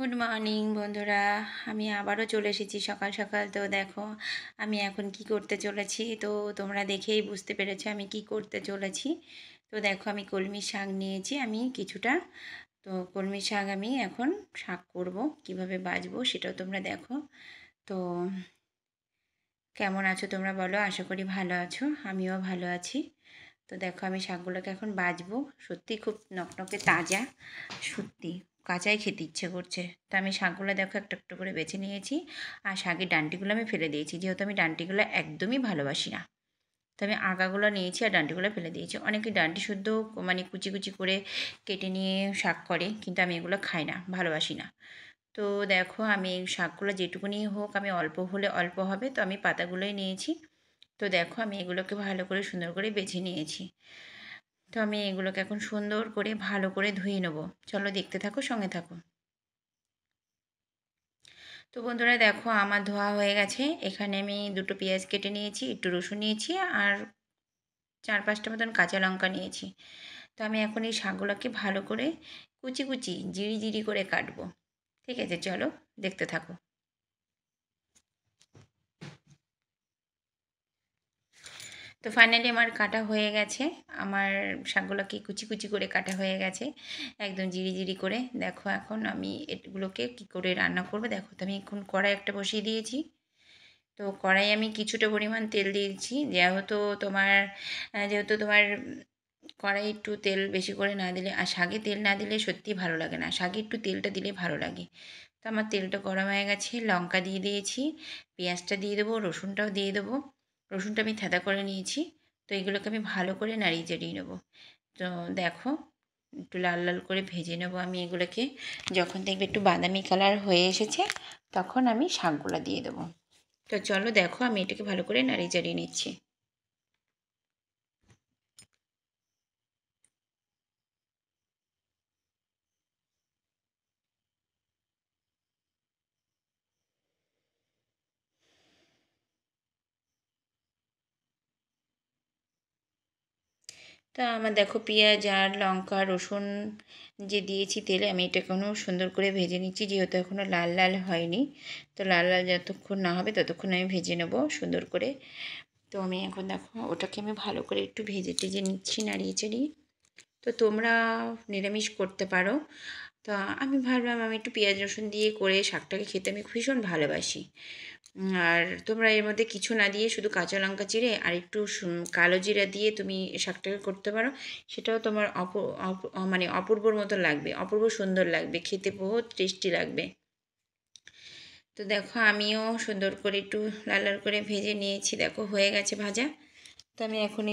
Good morning বন্ধুরা। আমি আবারও চলে এসেছি সকাল সকাল। তো দেখো আমি এখন কি করতে চলেছি, তো তোমরা দেখেই বুঝতে পেরেছো আমি কি করতে চলেছি। তো দেখো আমি কলমি শাক নিয়েছি আমি কিছুটা। তো কলমি শাক আমি এখন শাক করব, কিভাবে বাছবো সেটাও তোমরা দেখো। তো কেমন আছো তোমরা বলো, আশা করি ভালো আছো, আমিও ভালো আছি। তো দেখো আমি শাকগুলোকে এখন বাছবো। সত্যি খুব নকনকে তাজা, সত্যি কাঁচাই খেতে ইচ্ছে করছে। তো আমি শাকগুলো দেখো একটা একটা করে বেছে নিয়েছি। আর শাকের ডান্টিগুলো আমি ফেলে দিয়েছি, যেহেতু আমি ডান্টিগুলো একদমই ভালোবাসি না। তো আমি আগাগুলো নিয়েছি আর ডান্টিগুলো ফেলে দিয়েছি। অনেকে ডান্টি শুদ্ধ মানে কুচি কুচি করে কেটে নিয়ে শাক করে, কিন্তু আমি এগুলো খাই না, ভালোবাসি না। তো দেখো আমি এই শাকগুলো যেটুকুনি হোক, আমি অল্প হলে অল্প হবে, তো আমি পাতাগুলোই নিয়েছি। তো দেখো আমি এগুলোকে ভালো করে সুন্দর করে বেছে নিয়েছি। তো আমি এগুলোকে এখন সুন্দর করে ভালো করে ধুয়ে নেবো। চলো দেখতে থাকো, সঙ্গে থাকো। তো বন্ধুরা দেখো আমার ধোয়া হয়ে গেছে। এখানে আমি দুটো পেঁয়াজ কেটে নিয়েছি, একটু রসুন নিয়েছি, আর 4-5টা মতন কাঁচা লঙ্কা নিয়েছি। তো আমি এখন এই শাকগুলোকে ভালো করে কুচি কুচি জিরি জিরি করে কাটবো। ঠিক আছে, চলো দেখতে থাকো। তো ফাইনালি আমার কাটা হয়ে গেছে। আমার শাকগুলোকে কুচি কুচি করে কাটা হয়ে গেছে, একদম জিরি জিরি করে। দেখো এখন আমি এগুলোকে কী করে রান্না করবো দেখো। তো আমি এখন কড়াই একটা বসিয়ে দিয়েছি। তো কড়াই আমি কিছুটা পরিমাণ তেল দিয়েছি, যেহেতু তোমার কড়াই একটু তেল বেশি করে না দিলে, আর শাকে তেল না দিলে সত্যি ভালো লাগে না, শাকে একটু তেলটা দিলে ভালো লাগে। তো আমার তেলটা গরম হয়ে গেছে, লঙ্কা দিয়ে দিয়েছি, পেঁয়াজটা দিয়ে দেবো, রসুনটাও দিয়ে দেবো। রসুনটা আমি থেঁতা করে নিয়েছি। তো এগুলোকে আমি ভালো করে নাড়িয়ে চাড়িয়ে নেবো। তো দেখো একটু লাল লাল করে ভেজে নেবো আমি এগুলোকে। যখন দেখবে একটু বাদামি কালার হয়ে এসেছে, তখন আমি শাকগুলো দিয়ে দেবো। তো চলো দেখো আমি এটাকে ভালো করে নাড়িয়ে চাড়িয়ে নিচ্ছি। তা আমার দেখো পেঁয়াজ আর লঙ্কা রসুন যে দিয়েছি তেলে, আমি এটা এখনও সুন্দর করে ভেজে নিচ্ছি, যেহেতু এখনও লাল লাল হয়নি। তো লাল লাল যতক্ষণ না হবে ততক্ষণ আমি ভেজে নেব সুন্দর করে। তো আমি এখন দেখো ওটাকে আমি ভালো করে একটু ভেজে টেজে নিচ্ছি নাড়িয়ে চাড়িয়ে। তো তোমরা নিরামিষ করতে পারো। তো আমি ভাবলাম আমি একটু পেঁয়াজ রসুন দিয়ে করে শাকটাকে খেতে আমি ভীষণ ভালোবাসি। আর তোমরা এর মধ্যে কিছু না দিয়ে শুধু কাঁচা লঙ্কা চিড়ে আর একটু কালো জিরা দিয়ে তুমি শাকটাকে করতে পারো। সেটাও তোমার মানে অপূর্বর মতো লাগবে, অপূর্ব সুন্দর লাগবে, খেতে বহুত টেস্টি লাগবে। তো দেখো আমিও সুন্দর করে একটু লাল লাল করে ভেজে নিয়েছি, দেখো হয়ে গেছে ভাজা। তো আমি এখন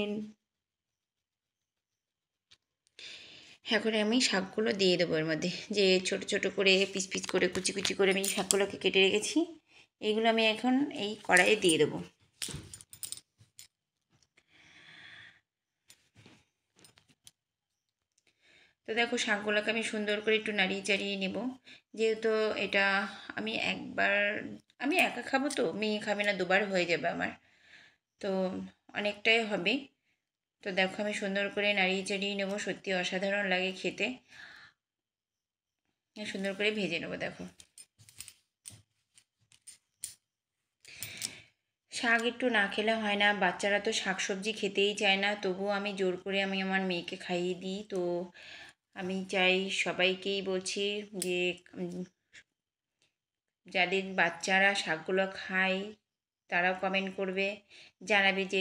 আমি শাকগুলো দিয়ে দেবো এর মধ্যে, যে ছোট ছোট করে পিস পিস করে কুচি কুচি করে আমি শাকগুলোকে কেটে রেখেছি। এইগুলো আমি এখন এই কড়াইয়ে দিয়ে দেবো। তো দেখো শাকগুলোকে আমি সুন্দর করে একটু নাড়িয়ে চাড়িয়ে নেব। যেহেতু এটা আমি একবার, আমি একা খাবো, তো মেয়ে খাবে না, দুবার হয়ে যাবে আমার। তো অনেকটাই হবে। তো দেখো আমি সুন্দর করে নাড়িয়ে চাড়িয়ে নেবো, সত্যি অসাধারণ লাগে খেতে। সুন্দর করে ভেজে নেবো দেখো। শাক একটু না খেলে হয় না, বাচ্চারা তো শাক সবজি খেতেই চায় না, তবুও আমি জোর করে আমি আমার মেয়েকে খাইয়ে দিই। তো আমি চাই সবাইকেই বলছি যে যাদের বাচ্চারা শাকগুলো খায় তারাও কমেন্ট করবে, জানাবে যে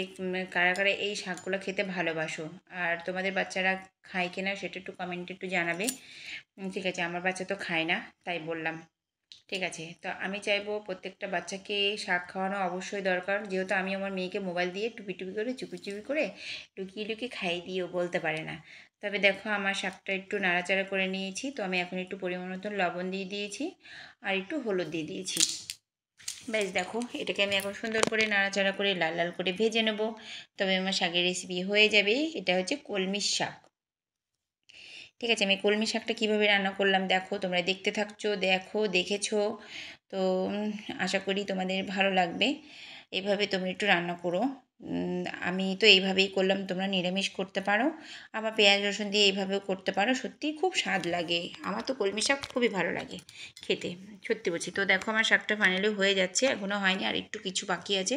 কারা কারা এই শাকগুলো খেতে ভালোবাসো। আর তোমাদের বাচ্চারা খায় কিনা সেটা একটু কমেন্টে একটু জানাবে। ঠিক আছে, আমার বাচ্চা তো খায় না তাই বললাম। ঠিক আছে, তো আমি চাইবো প্রত্যেকটা বাচ্চাকে শাক খাওয়ানো অবশ্যই দরকার, যেহেতু আমি আমার মেয়েকে মোবাইল দিয়ে টুপি টুপি করে চুপি চুপি করে লুকিয়ে লুকিয়ে খাইয়ে দিয়েও বলতে পারে না। তবে দেখো আমার শাকটা একটু নাড়াচাড়া করে নিয়েছি। তো আমি এখন একটু পরিমাণ মতন লবণ দিয়ে দিয়েছি আর একটু হলুদ দিয়ে দিয়েছি। ব্যাস দেখো এটাকে আমি এখন সুন্দর করে নাড়াচাড়া করে লাল লাল করে ভেজে নেব। তবে আমার শাকের রেসিপি হয়ে যাবে। এটা হচ্ছে কলমির শাক। ঠিক আছে, আমি কলমি শাকটা কীভাবে রান্না করলাম দেখো, তোমরা দেখতে থাকছো, দেখেছো। তো আশা করি তোমাদের ভালো লাগবে। এভাবে তোমরা একটু রান্না করো, আমি তো এইভাবেই করলাম, তোমরা নিরামিষ করতে পারো, আবার পেঁয়াজ রসুন দিয়ে এইভাবেও করতে পারো। সত্যিই খুব স্বাদ লাগে, আমার তো কলমি শাক খুবই ভালো লাগে খেতে, সত্যি বলছি। তো দেখো আমার শাকটা ফাইনালি হয়ে যাচ্ছে, এখনও হয়নি, আর একটু কিছু বাকি আছে।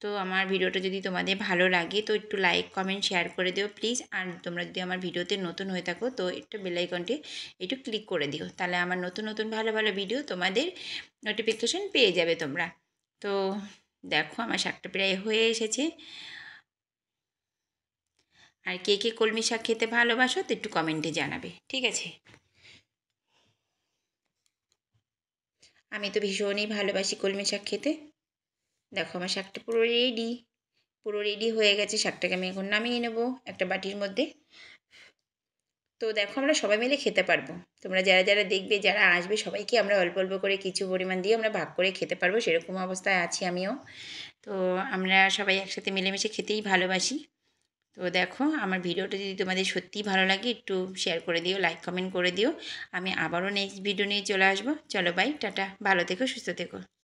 তো আমার ভিডিওটা যদি তোমাদের ভালো লাগে তো একটু লাইক কমেন্ট শেয়ার করে দিও প্লিজ। আর তোমরা যদি আমার ভিডিওতে নতুন হয়ে থাকো তো একটু বেল আইকনটি একটু ক্লিক করে দিও, তাহলে আমার নতুন নতুন ভালো ভালো ভিডিও তোমাদের নোটিফিকেশন পেয়ে যাবে তোমরা। তো দেখো আমার শাকটা প্রায় হয়ে এসেছে। আর কে কে কলমি শাক খেতে ভালোবাসো তো একটু কমেন্টে জানাবে, ঠিক আছে? আমি তো ভীষণই ভালোবাসি কলমি শাক খেতে। দেখো আমার শাকটা পুরো রেডি হয়ে গেছে। শাকটাকে আমি এখন নামিয়ে নেব একটা বাটির মধ্যে। তো দেখো আমরা সবাই মিলে খেতে পারবো। তোমরা যারা যারা দেখবে, যারা আসবে, সবাইকে আমরা অল্প অল্প করে কিছু পরিমাণ দিয়ে আমরা ভাগ করে খেতে পারবো, সেরকম অবস্থায় আছি আমিও। তো আমরা সবাই একসাথে মিলেমিশে খেতেই ভালোবাসি। তো দেখো আমার ভিডিওটা যদি তোমাদের সত্যিই ভালো লাগে একটু শেয়ার করে দিও, লাইক কমেন্ট করে দিও। আমি আবারও নেক্সট ভিডিও নিয়ে চলে আসবো। চলো বাই, টাটা, ভালো থেকো, সুস্থ থেকো।